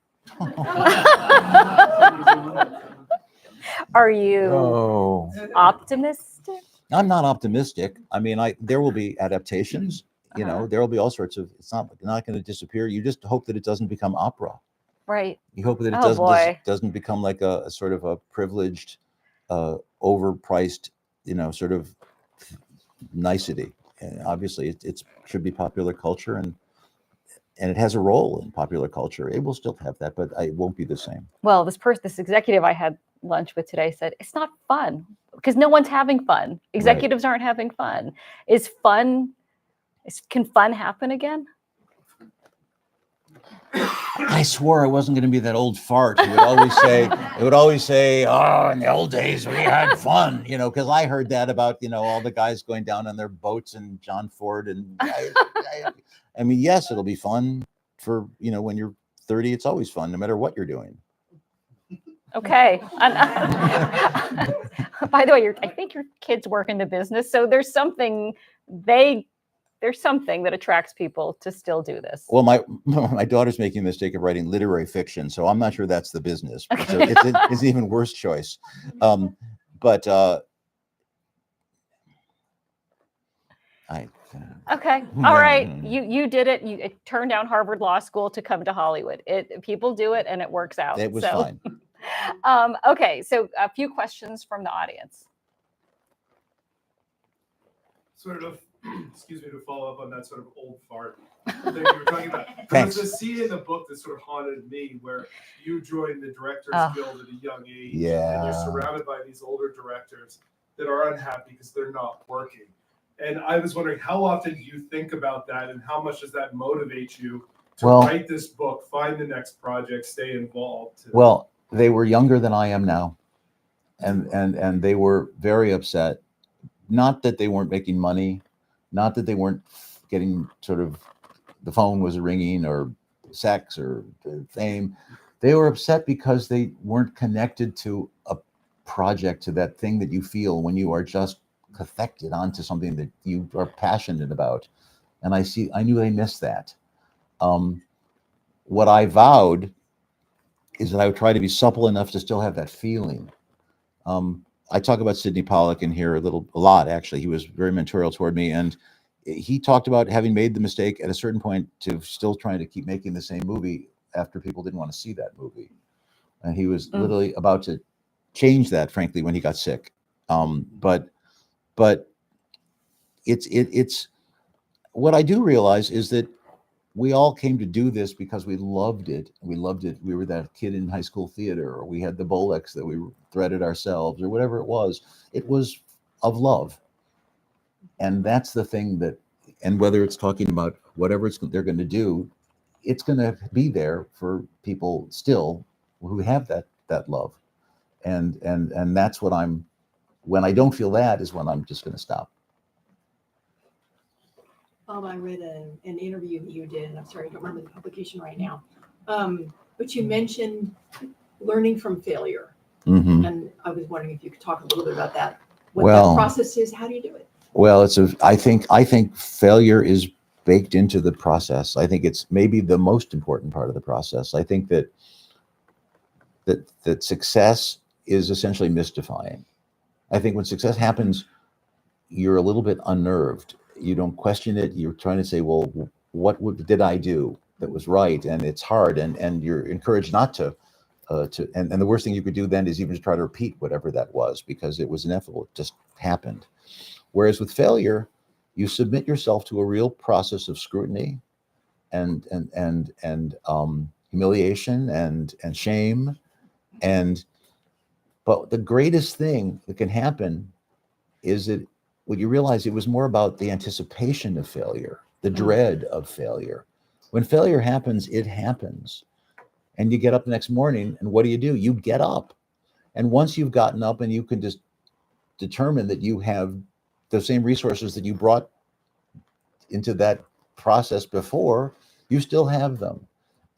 Are you optimistic? I'm not optimistic. I mean, there will be adaptations. There will be all sorts of. It's not going to disappear. You just hope that it doesn't become opera. Right. You hope that it doesn't become like a sort of a privileged, overpriced, sort of nicety. And obviously, it should be popular culture, and it has a role in popular culture. It will still have that, but it won't be the same. Well, this executive I had lunch with today said it's not fun because no one's having fun. Executives aren't having fun. Can fun happen again? I swore I wasn't going to be that old fart who would always say, "Oh, in the old days we had fun," because I heard that about all the guys going down on their boats and John Ford, and I mean, yes, it'll be fun for when you're 30. It's always fun, no matter what you're doing. Okay. By the way, I think your kids work in the business, so there's something that attracts people to still do this. Well, my daughter's making the mistake of writing literary fiction, so I'm not sure that's the business. Okay. So it's an even worse choice. Okay. All right. You did it. You turned down Harvard Law School to come to Hollywood. People do it and it works out. It was fine. Okay. So a few questions from the audience. Sort of, excuse me, to follow up on that sort of old fart thing you were talking about. Thanks. There's a scene in the book that sort of haunted me where you joined the Directors Guild at a young age. Yeah. And you're surrounded by these older directors that are unhappy because they're not working. And I was wondering, how often do you think about that, and how much does that motivate you to write this book, find the next project, stay involved? Well, they were younger than I am now, and they were very upset. Not that they weren't making money, not that they weren't getting sort of the phone was ringing or sex or fame. They were upset because they weren't connected to a project, to that thing that you feel when you are just affected onto something that you are passionate about. And I knew they missed that. What I vowed is that I would try to be supple enough to still have that feeling. I talk about Sidney Pollack in here a lot, actually. He was very mentorial toward me. And he talked about having made the mistake at a certain point to still trying to keep making the same movie after people didn't want to see that movie. And he was literally about to change that, frankly, when he got sick. But it's what I do realize is that we all came to do this because we loved it. We loved it. We were that kid in high school theater, or we had the Bolex that we threaded ourselves, or whatever it was. It was of love. And that's the thing and whether it's talking about whatever they're going to do, it's going to be there for people still who have that love. And that's what when I don't feel that is when I'm just going to stop. Bob, I read an interview that you did, and I'm sorry, I don't remember the publication right now. But you mentioned learning from failure. Mm-hmm. And I was wondering if you could talk a little bit about that. What Well, that process is, how do you do it? Well, I think failure is baked into the process. I think it's maybe the most important part of the process. I think that success is essentially mystifying. I think when success happens, you're a little bit unnerved. You don't question it. You're trying to say, well, what did I do that was right? And it's hard, and you're encouraged not to. And the worst thing you could do then is even to try to repeat whatever that was, because it was inevitable. It just happened. Whereas with failure, you submit yourself to a real process of scrutiny and humiliation and shame. But the greatest thing that can happen is that when you realize it was more about the anticipation of failure, the dread of failure. When failure happens, it happens. And you get up the next morning, and what do? You get up. And once you've gotten up and you can just determine that you have the same resources that you brought into that process before, you still have them.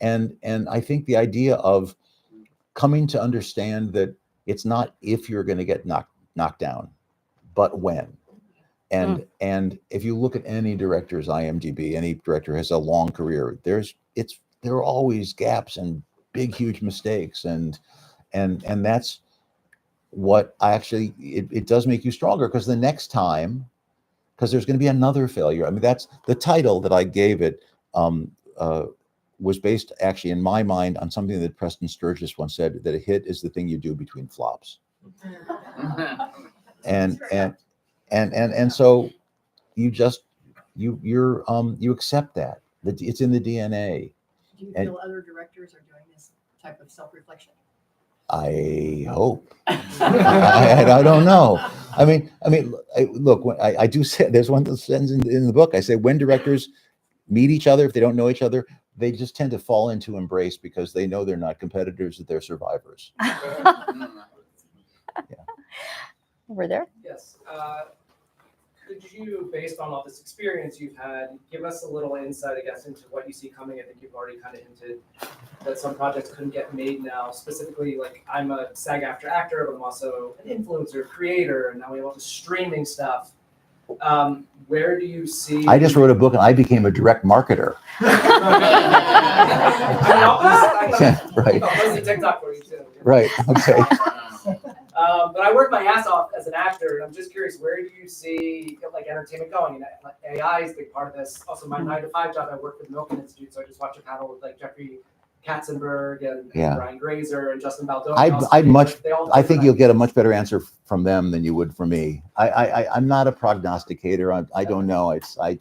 And I think the idea of coming to understand that it's not if you're going to get knocked down, but when. And if you look at any director's IMDb, any director has a long career. There are always gaps and big, huge mistakes, and that's what it does make you stronger, because the next time, because there's going to be another failure. I mean, that's the title that I gave it. Was based actually in my mind on something that Preston Sturges once said, that a hit is the thing you do between flops. And so you just you accept that it's in the DNA. Do you And- feel other directors are doing this type of self-reflection? I hope. I don't know. I mean, look. When I do say, there's one sentence in the book. I say when directors meet each other, if they don't know each other, they just tend to fall into embrace because they know they're not competitors; that they're survivors. Over there. Yes. Could you, based on all this experience you've had, give us a little insight, I guess, into what you see coming? I think you've already kind of hinted that some projects couldn't get made now. Specifically, like I'm a SAG-AFTRA actor, but I'm also an influencer, creator, and now we have all this streaming stuff. Where do you see? I just wrote a book and I became a direct marketer. Right. I'll post a TikTok for you too. Right. Okay. But I work my ass off as an actor, and I'm just curious, where do you see like entertainment going? And like, AI is a big part of this. Also, my 9-to-5 job, I work with the Milken Institute, so I just watch a panel with like Jeffrey Katzenberg and Yeah. Brian Grazer and Justin Baldoni. I think you'll get a much better answer from them than you would from me. I'm not a prognosticator. I don't know. I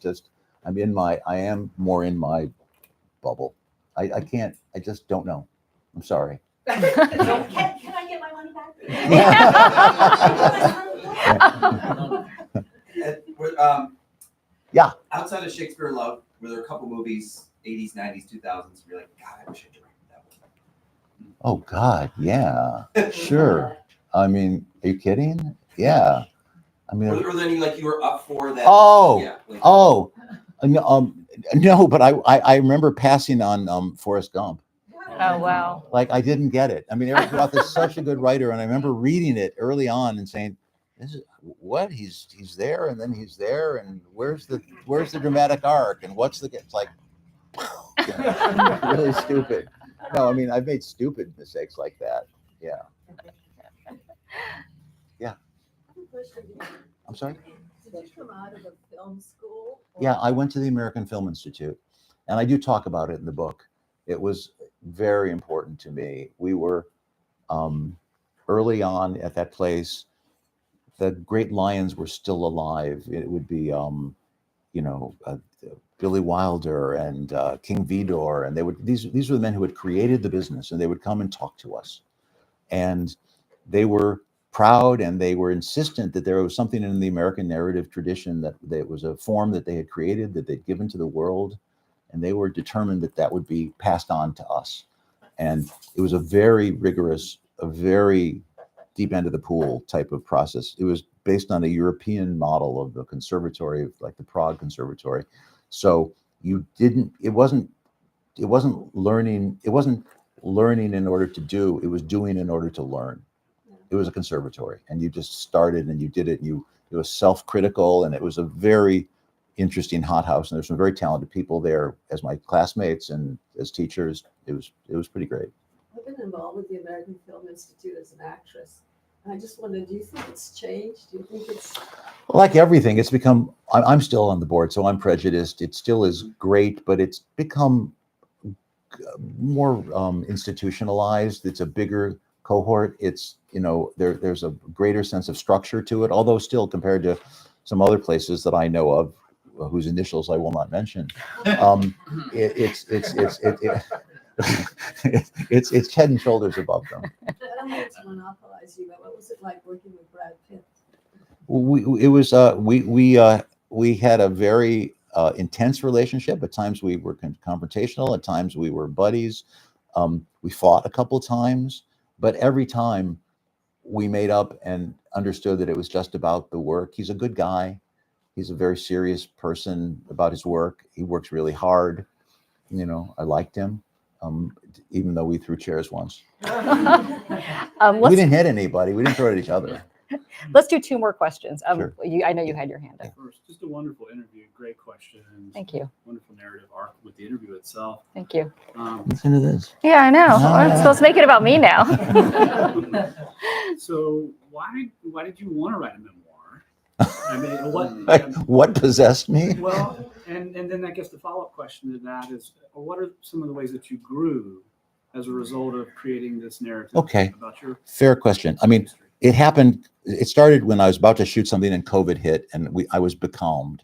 am more in my bubble. I just don't know. I'm sorry. Can I get my money back? Yeah. Outside of Shakespeare in Love, were there a couple movies, 80s, 90s, 2000s, you're like, God, I wish I directed that one? Oh God. Yeah. Sure. I mean, are you kidding? Yeah. I mean. Or then you were up for that? Oh. Yeah. Like, No, but I remember passing on Forrest Gump. Oh wow. Like I didn't get it. I mean, Eric Roth is such a good writer, and I remember reading it early on and saying, "This is what he's there, and then he's there, and where's the dramatic arc, and what's the?" It's like really stupid. No, I mean I've made stupid mistakes like that. Yeah. Yeah. I'm sorry. Did you come out of a film school? Yeah, I went to the American Film Institute, and I do talk about it in the book. It was very important to me. We were early on at that place. The great lions were still alive. It would be, Billy Wilder and King Vidor, and these were the men who had created the business, and they would come and talk to us, and they were proud and they were insistent that there was something in the American narrative tradition that was a form that they had created, that they'd given to the world, and they were determined that that would be passed on to us. And it was a very rigorous, a very deep end of the pool type of process. It was based on a European model of the conservatory, like the Prague Conservatory. So it wasn't learning in order to do, it was doing in order to learn. It was a conservatory, and you just started and you did it. It was self-critical, and it was a very interesting hothouse. And there's some very talented people there as my classmates and as teachers. It was pretty great. I've been involved with the American Film Institute as an actress. And I just wondered, do you think it's changed? Do you think it's... Like everything, it's become, I'm still on the board, so I'm prejudiced. It still is great, but it's become more institutionalized. It's a bigger cohort. It's, there's a greater sense of structure to it, although still compared to some other places that I know of, whose initials I will not mention, it's head and shoulders above them. I don't mean to monopolize you, but what was it like working with Brad Pitt? We had a very intense relationship. At times we were confrontational. At times we were buddies. We fought a couple times, but every time we made up and understood that it was just about the work. He's a good guy. He's a very serious person about his work. He works really hard. I liked him, even though we threw chairs once. We didn't hit anybody. We didn't throw it at each other. Let's do 2 more questions. Sure. I know you had your hand up. First, just a wonderful interview, great questions. Thank you. Wonderful narrative arc with the interview itself. Thank you. Listen to this. Yeah, I know. So let's make it about me now. So why did you want to write a memoir? I mean, what possessed me? Well, and then I guess the follow-up question to that is, what are some of the ways that you grew as a result of creating this narrative? Okay. About your Fair question. I mean, it started when I was about to shoot something and COVID hit, and I was becalmed.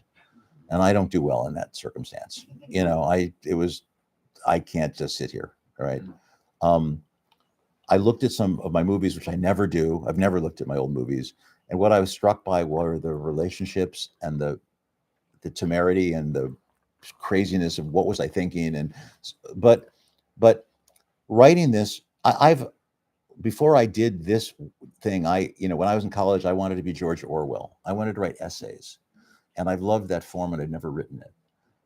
and I don't do well in that circumstance. I can't just sit here. All right. I looked at some of my movies, which I never do. I've never looked at my old movies. And what I was struck by were the relationships and the temerity and the craziness of what was I thinking. But writing this, before I did this thing, when I was in college, I wanted to be George Orwell. I wanted to write essays, and I've loved that form, and I'd never written it.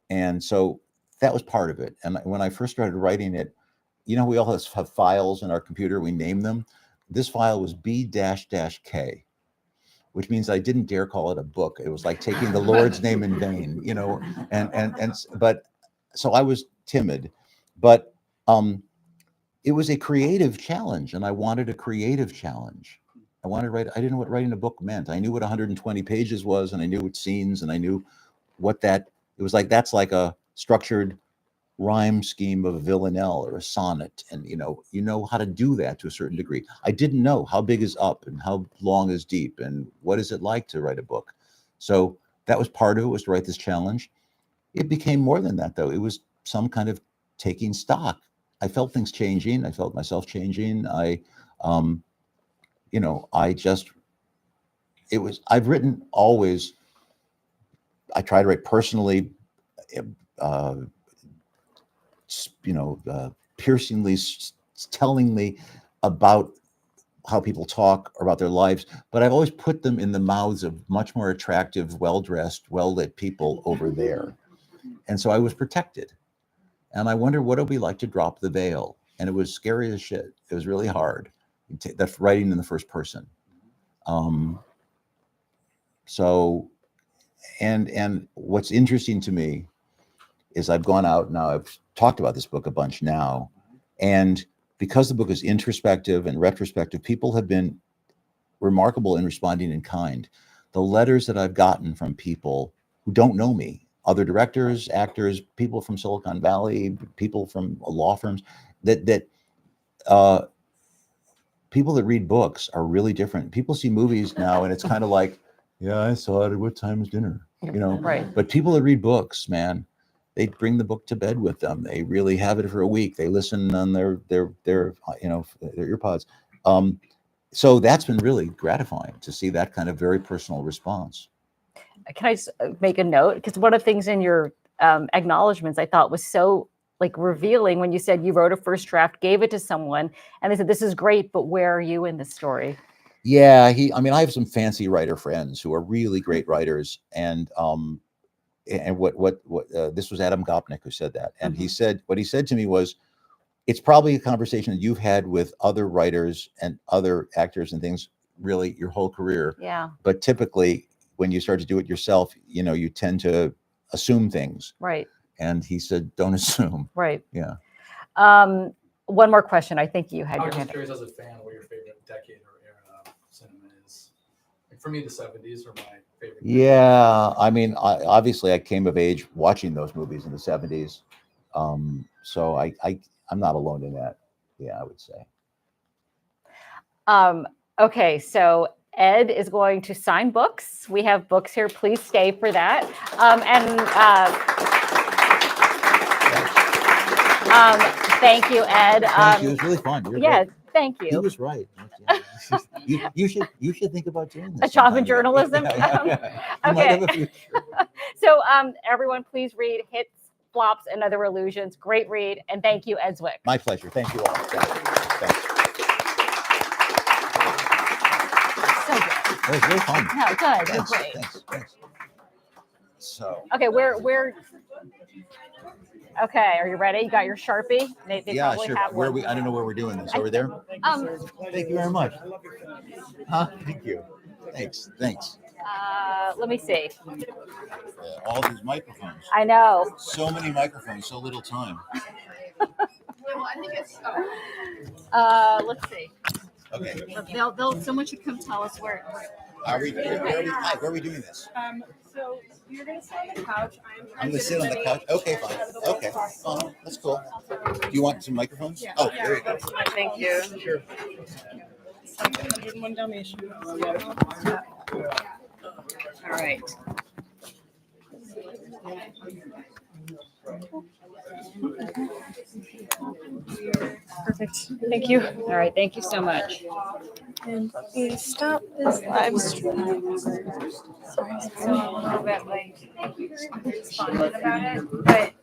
And so that was part of it. And when I first started writing it, we all have files in our computer, we name them. This file was B-K, which means I didn't dare call it a book. It was like taking the Lord's name in vain, but so I was timid, but it was a creative challenge, and I wanted a creative challenge. I didn't know what writing a book meant. I knew what 120 pages was, and I knew what scenes, and I knew what it was like. That's like a structured rhyme scheme of a villanelle or a sonnet, and you know how to do that to a certain degree. I didn't know how big is up and how long is deep and what is it like to write a book. So that was part of it, was to write this challenge. It became more than that, though. It was some kind of taking stock. I felt things changing. I felt myself changing. I've written always. I try to write personally, piercingly, tellingly about how people talk or about their lives, but I've always put them in the mouths of much more attractive, well-dressed, well-lit people over there. And so I was protected. And I wonder what it'll be like to drop the veil. And it was scary as shit. It was really hard. That's writing in the first person. And what's interesting to me is I've gone out now, I've talked about this book a bunch now, and because the book is introspective and retrospective, people have been remarkable in responding in kind. The letters that I've gotten from people who don't know me, other directors, actors, people from Silicon Valley, people from law firms, that people that read books are really different. People see movies now and it's kind of like, yeah, I saw it. What time is dinner? Right. But people that read books, man, they bring the book to bed with them. They really have it for a week. They listen on their earpods. So that's been really gratifying to see that kind of very personal response. Can I just make a note? Because one of the things in your acknowledgments I thought was so revealing when you said you wrote a first draft, gave it to someone, and they said, "This is great, but where are you in the story?" Yeah, I have some fancy writer friends who are really great writers, and what this was Adam Gopnik who said that, and what he said to me was, it's probably a conversation that you've had with other writers and other actors and things, really your whole career. Yeah. But typically, when you start to do it yourself, you tend to assume things. Right. And he said, don't assume. Right. Yeah. One more question. I think you had I your was hand. just curious, as a fan, what your favorite decade or era of cinema is. Like for me, the 70s are my favorite. Yeah, obviously I came of age watching those movies in the 70s. So I'm not alone in that. Yeah, I would say. Okay, so Ed is going to sign books. We have books here. Please stay for that. Thank you, Ed. Thank you. It was really fun. Yes, thank He you. was right. You should think about doing this. A job in journalism. Yeah. You might Okay. have a future. So everyone, please read Hits, Flops, and Other Illusions. Great read, and thank you, Ed Zwick. My pleasure. Thank you all. Thanks. So good. It was really fun. No, good. Thanks. Great. Thanks. So. Okay, where? Okay, are you ready? You got your Sharpie? They Yeah, probably sure. have one. I don't know where we're doing this. Over there? Thank you very much. Huh? Thank you. Thanks. Let me see. All these microphones. I know. So many microphones, so little time. Let's see. Okay. Someone should come tell us where. Where are we doing this? So you're gonna sit on the couch. I'm gonna sit on the couch. Okay, fine. Okay, that's cool. Do you want some microphones? Yeah. Oh, there you go. Thank you. Sure. 101 Dalmatians. All right. Perfect. Thank you. All right. Thank you so much. And let me stop this live stream. Sorry, so I'm a little bit like despondent about it, but